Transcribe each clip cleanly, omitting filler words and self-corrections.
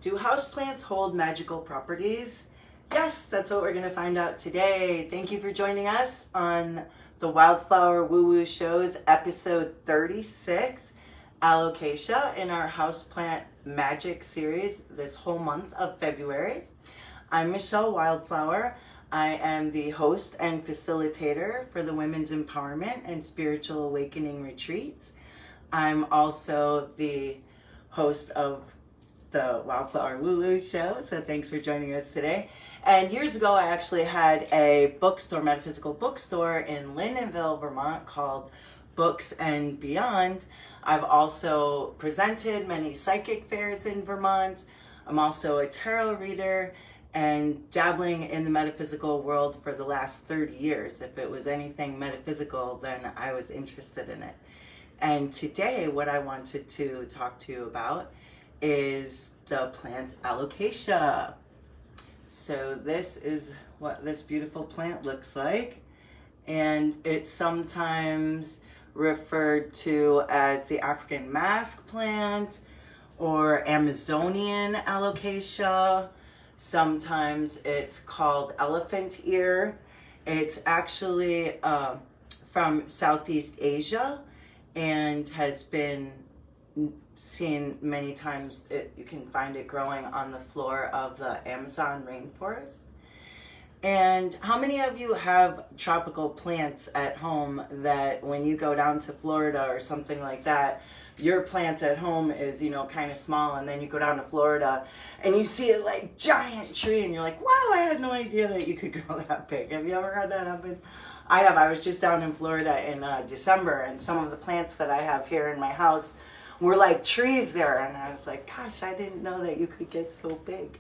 Do houseplants hold magical properties? Yes, that's what we're going to find out today. Thank you for joining us on the Wildflower Woo Woo Show's episode 36, Alocasia, in our houseplant magic series this whole month of February. I'm Michele Wildflower. I am the host and facilitator for the Women's Empowerment and Spiritual Awakening Retreats. I'm also the host of the Wildflower Woo Woo Show, so thanks for joining us today. And years ago, I actually had a bookstore, metaphysical bookstore in Lyndonville, Vermont, called Books and Beyond. I've also presented many psychic fairs in Vermont. I'm also a tarot reader and dabbling in the metaphysical world for the last 30 years. If it was anything metaphysical, then I was interested in it. And today, what I wanted to talk to you about is the plant Alocasia. So this is what this beautiful plant looks like, and it's sometimes referred to as the African mask plant or Amazonian Alocasia. Sometimes it's called elephant ear. It's actually from Southeast Asia and has been seen many times. You can find it growing on the floor of the Amazon rainforest. And how many of you have tropical plants at home that when you go down to Florida or something like that, your plant at home is, kind of small, and then you go down to Florida and you see a giant tree and you're like, wow, I had no idea that you could grow that big. Have you ever had that happen? I have. I was just down in Florida in December, and some of the plants that I have here in my house were like trees there, and I was like, gosh, I didn't know that you could get so big.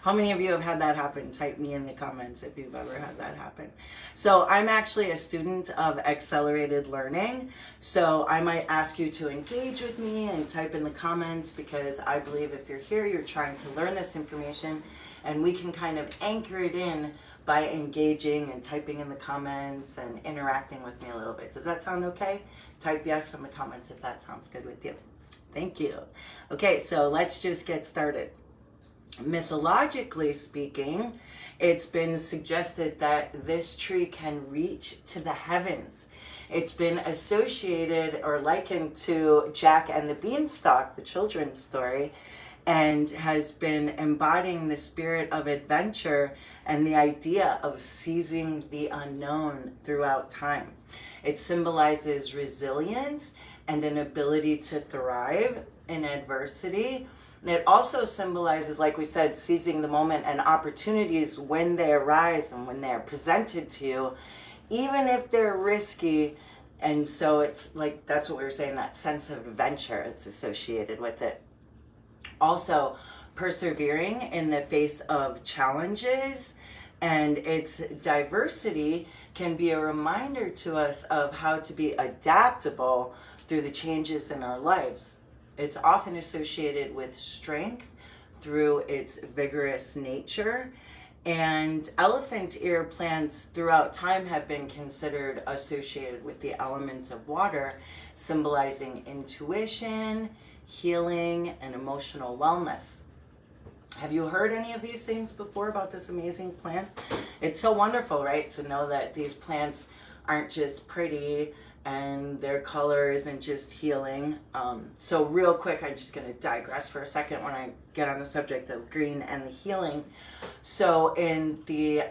How many of you have had that happen? Type me in the comments if you've ever had that happen. So I'm actually a student of accelerated learning, so I might ask you to engage with me and type in the comments, because I believe if you're here, you're trying to learn this information, and we can kind of anchor it in by engaging and typing in the comments and interacting with me a little bit. Does that sound okay? Type yes in the comments if that sounds good with you. Thank you. Okay, so let's just get started. Mythologically speaking, it's been suggested that this tree can reach to the heavens. It's been associated or likened to Jack and the Beanstalk, the children's story, and has been embodying the spirit of adventure and the idea of seizing the unknown throughout time. It symbolizes resilience and an ability to thrive in adversity. And it also symbolizes, like we said, seizing the moment and opportunities when they arise and when they're presented to you, even if they're risky. And so it's like, that's what we were saying, that sense of adventure it's associated with it. Also, persevering in the face of challenges, and its diversity can be a reminder to us of how to be adaptable through the changes in our lives. It's often associated with strength through its vigorous nature, and elephant ear plants throughout time have been considered associated with the element of water, symbolizing intuition, healing, and emotional wellness. Have you heard any of these things before about this amazing plant? It's so wonderful, right, to know that these plants aren't just pretty and their color isn't just healing. So real quick, I'm just going to digress for a second when I get on the subject of green and the healing. So in the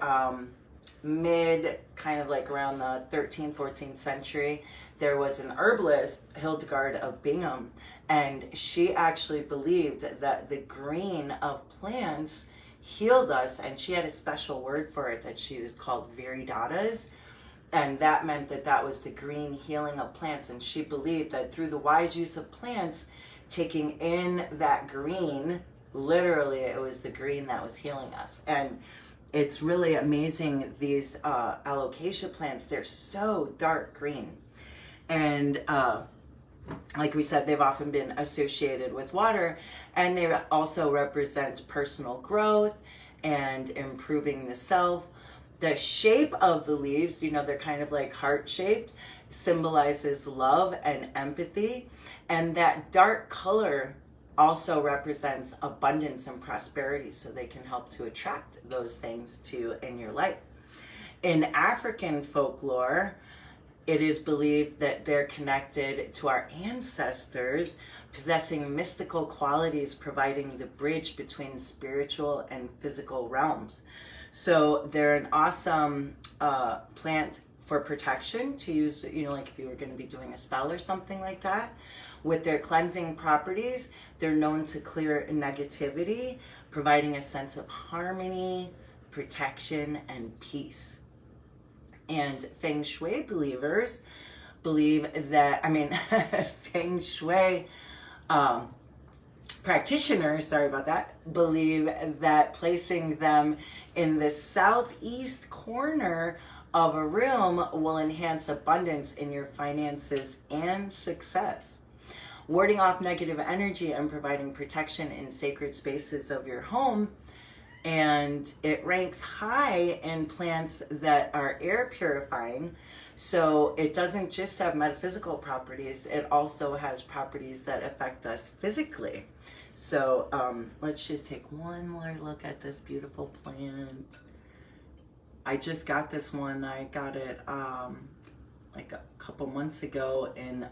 mid, kind of like around the 13th, 14th century, there was an herbalist, Hildegard of Bingen, and she actually believed that the green of plants healed us, and she had a special word for it that she used called viridatas, and that meant that that was the green healing of plants. And she believed that through the wise use of plants, taking in that green, literally it was the green that was healing us. And it's really amazing, these alocasia plants, they're so dark green. And like we said, they've often been associated with water, and they also represent personal growth and improving the self. The shape of the leaves, they're kind of like heart-shaped, symbolizes love and empathy. And that dark color also represents abundance and prosperity, so they can help to attract those things to in your life. In African folklore, it is believed that they're connected to our ancestors, possessing mystical qualities, providing the bridge between spiritual and physical realms. So they're an awesome plant for protection to use, like if you were going to be doing a spell or something like that. With their cleansing properties, they're known to clear negativity, providing a sense of harmony, protection, and peace. And Feng Shui believers believe that, Feng Shui practitioners, believe that placing them in the southeast corner of a room will enhance abundance in your finances and success. Warding off negative energy and providing protection in sacred spaces of your home. And it ranks high in plants that are air purifying. So it doesn't just have metaphysical properties, it also has properties that affect us physically. So let's just take one more look at this beautiful plant. I just got this one. I got it like a couple months ago in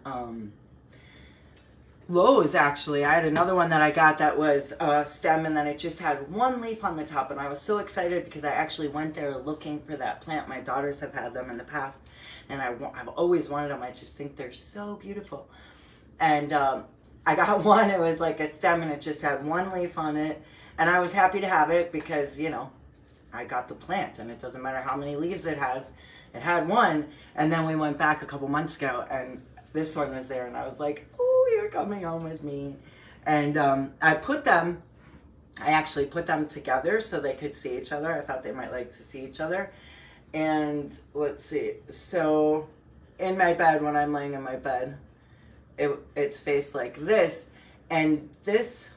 Lowe's, actually. I had another one that I got that was a stem, and then it just had one leaf on the top, and I was so excited because I actually went there looking for that plant. My daughters have had them in the past, and I've always wanted them. I just think they're so beautiful. And I got one. It was like a stem, and it just had one leaf on it, and I was happy to have it because, I got the plant, and it doesn't matter how many leaves it has. It had one, and then we went back a couple months ago, and this one was there, and I was like, oh, you're coming home with me. And I actually put them together so they could see each other. I thought they might like to see each other. And let's see. So in my bed, when I'm laying in my bed, it's faced like this. And this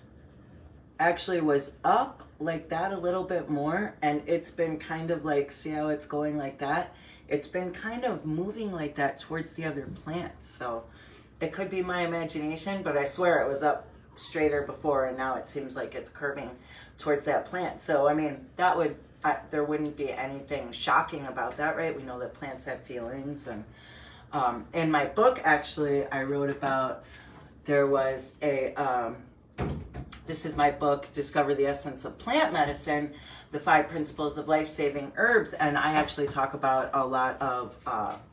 actually was up like that a little bit more. And it's been kind of like, see how it's going like that? It's been kind of moving like that towards the other plant. So it could be my imagination, but I swear it was up straighter before, and now it seems like it's curving towards that plant. So, there wouldn't be anything shocking about that, right? We know that plants have feelings. And in my book, actually, I wrote about, there was this is my book, Discover the Essence of Plant Medicine, the 5 Principles of Life-Saving Herbs. And I actually talk about a lot of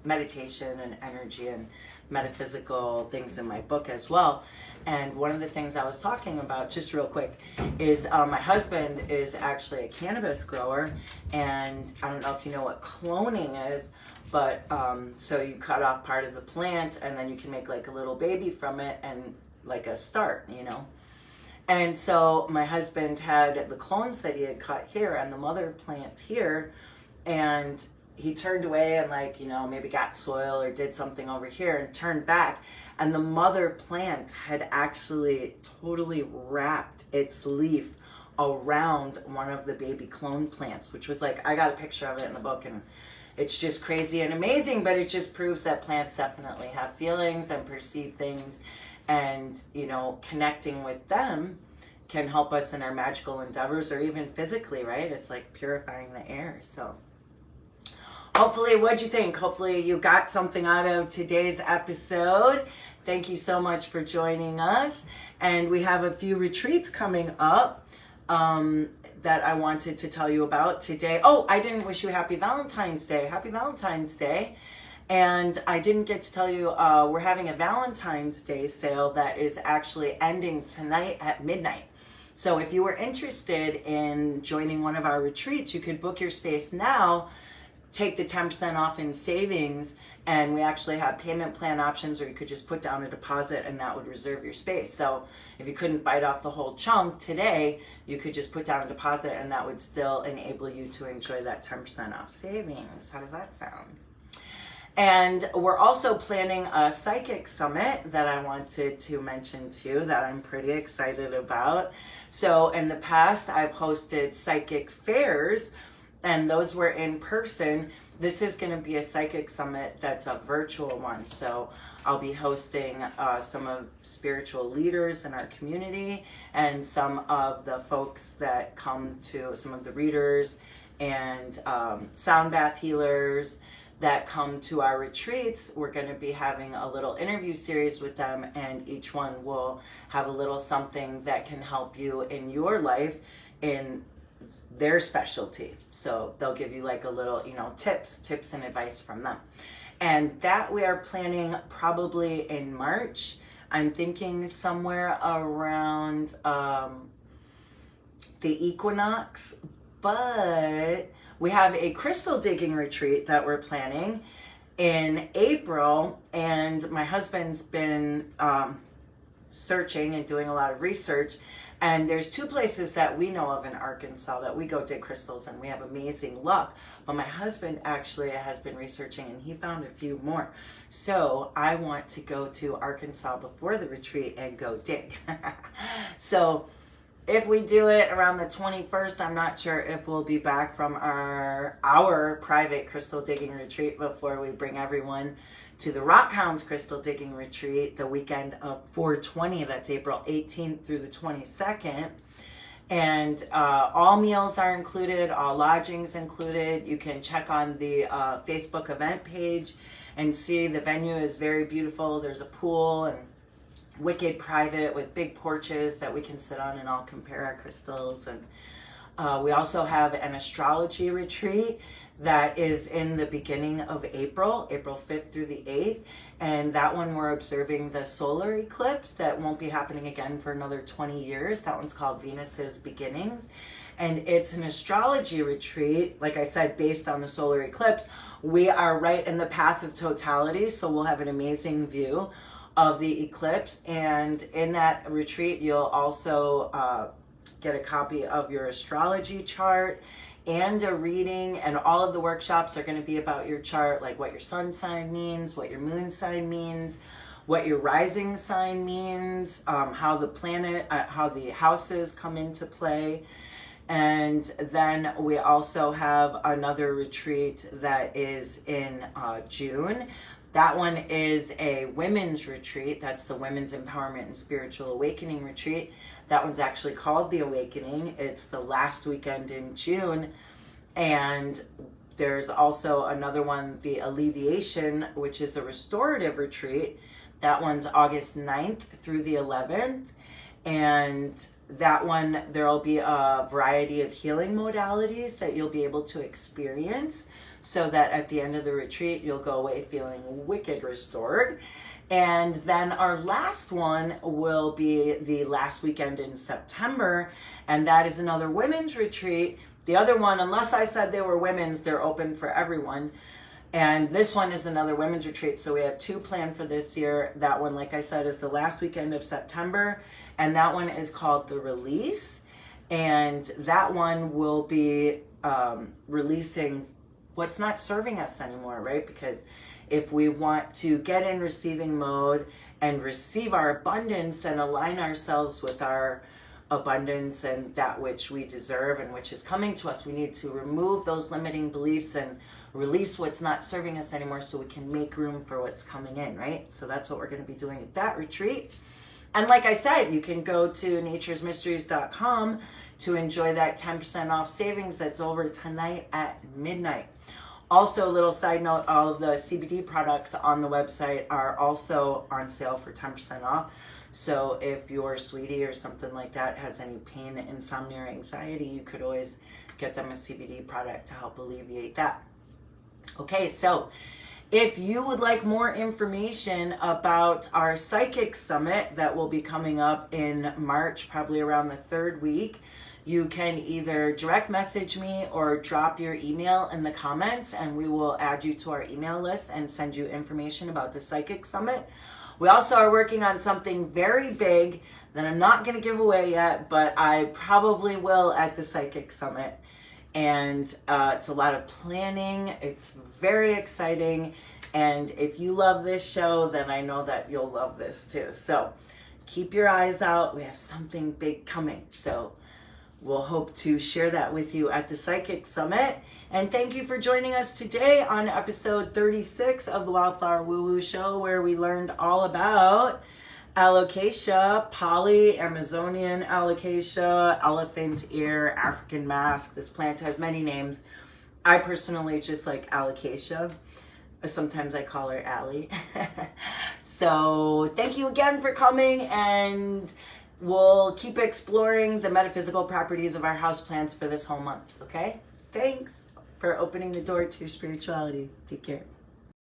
meditation and energy and metaphysical things in my book as well. And one of the things I was talking about, just real quick, is my husband is actually a cannabis grower. And I don't know if you know what cloning is, but so you cut off part of the plant and then you can make like a little baby from it, and like a start, And so my husband had the clones that he had cut here and the mother plant here, and he turned away and maybe got soil or did something over here and turned back, and the mother plant had actually totally wrapped its leaf around one of the baby clone plants, which was I got a picture of it in the book, and it's just crazy and amazing, but it just proves that plants definitely have feelings and perceive things. And, connecting with them can help us in our magical endeavors, or even physically, right? It's like purifying the air. So hopefully, what'd you think? Hopefully you got something out of today's episode. Thank you so much for joining us. And we have a few retreats coming up that I wanted to tell you about today. Oh, I didn't wish you happy Valentine's Day. Happy Valentine's Day. And I didn't get to tell you, we're having a Valentine's Day sale that is actually ending tonight at midnight. So if you were interested in joining one of our retreats, you could book your space now, take the 10% off in savings, and we actually have payment plan options, or you could just put down a deposit and that would reserve your space. So if you couldn't bite off the whole chunk today, you could just put down a deposit and that would still enable you to enjoy that 10% off savings. How does that sound? And we're also planning a psychic summit that I wanted to mention too, that I'm pretty excited about. So in the past, I've hosted psychic fairs, and those were in person. this is going to be a psychic summit that's a virtual one. So I'll be hosting some of spiritual leaders in our community and some of the folks that come to, some of the readers and sound bath healers that come to our retreats. We're going to be having a little interview series with them, and each one will have a little something that can help you in your life in their specialty. So they'll give you like a little, tips and advice from them. And that we are planning probably in March. I'm thinking somewhere around the equinox, but we have a crystal digging retreat that we're planning in April, and my husband's been searching and doing a lot of research, and there's 2 places that we know of in Arkansas that we go dig crystals and we have amazing luck. But my husband actually has been researching and he found a few more. So I want to go to Arkansas before the retreat and go dig. So if we do it around the 21st, I'm not sure if we'll be back from our private crystal digging retreat before we bring everyone to the Rock Hounds crystal digging retreat the weekend of 4/20. That's April 18th through the 22nd. And all meals are included, all lodgings included. You can check on the Facebook event page and see the venue is very beautiful. There's a pool and wicked private with big porches that we can sit on and all compare our crystals. And we also have an astrology retreat that is in the beginning of April 5th through the 8th. And that one we're observing the solar eclipse that won't be happening again for another 20 years. That one's called Venus's Beginnings. And it's an astrology retreat, like I said, based on the solar eclipse. We are right in the path of totality, so we'll have an amazing view of the eclipse. And in that retreat, you'll also get a copy of your astrology chart and a reading, and all of the workshops are going to be about your chart, like what your sun sign means, what your moon sign means, what your rising sign means, how the planet, how the houses come into play. And then we also have another retreat that is in June. That one is a women's retreat. That's the Women's Empowerment and Spiritual Awakening retreat. That one's actually called The Awakening. It's the last weekend in June. And there's also another one, The Alleviation, which is a restorative retreat. That one's August 9th through the 11th. And that one, there'll be a variety of healing modalities that you'll be able to experience, so that at the end of the retreat, you'll go away feeling wicked restored. And then our last one will be the last weekend in September, and that is another women's retreat. The other one, unless I said they were women's, they're open for everyone. And this one is another women's retreat, so we have 2 planned for this year. That one, like I said, is the last weekend of September, and that one is called The Release. And that one will be releasing what's not serving us anymore, right? Because if we want to get in receiving mode and receive our abundance and align ourselves with our abundance and that which we deserve and which is coming to us, we need to remove those limiting beliefs and release what's not serving us anymore so we can make room for what's coming in, right? So that's what we're going to be doing at that retreat. And like I said, you can go to naturesmysteries.com to enjoy that 10% off savings that's over tonight at midnight. Also, a little side note, all of the CBD products on the website are also on sale for 10% off. So if your sweetie or something like that has any pain, insomnia, or anxiety, you could always get them a CBD product to help alleviate that. Okay, so if you would like more information about our Psychic Summit that will be coming up in March, probably around the 3rd week, you can either direct message me or drop your email in the comments, and we will add you to our email list and send you information about the Psychic Summit. We also are working on something very big that I'm not going to give away yet, but I probably will at the Psychic Summit. And it's a lot of planning. It's very exciting. And if you love this show, then I know that you'll love this too. So keep your eyes out. We have something big coming. So we'll hope to share that with you at the Psychic Summit. And thank you for joining us today on episode 36 of the Wildflower Woo Woo Show, where we learned all about Alocasia, Amazonian Alocasia, elephant ear, African mask. This plant has many names. I personally just like Alocasia. Sometimes I call her Allie. So thank you again for coming, and we'll keep exploring the metaphysical properties of our houseplants for this whole month, okay? Thanks for opening the door to your spirituality. Take care.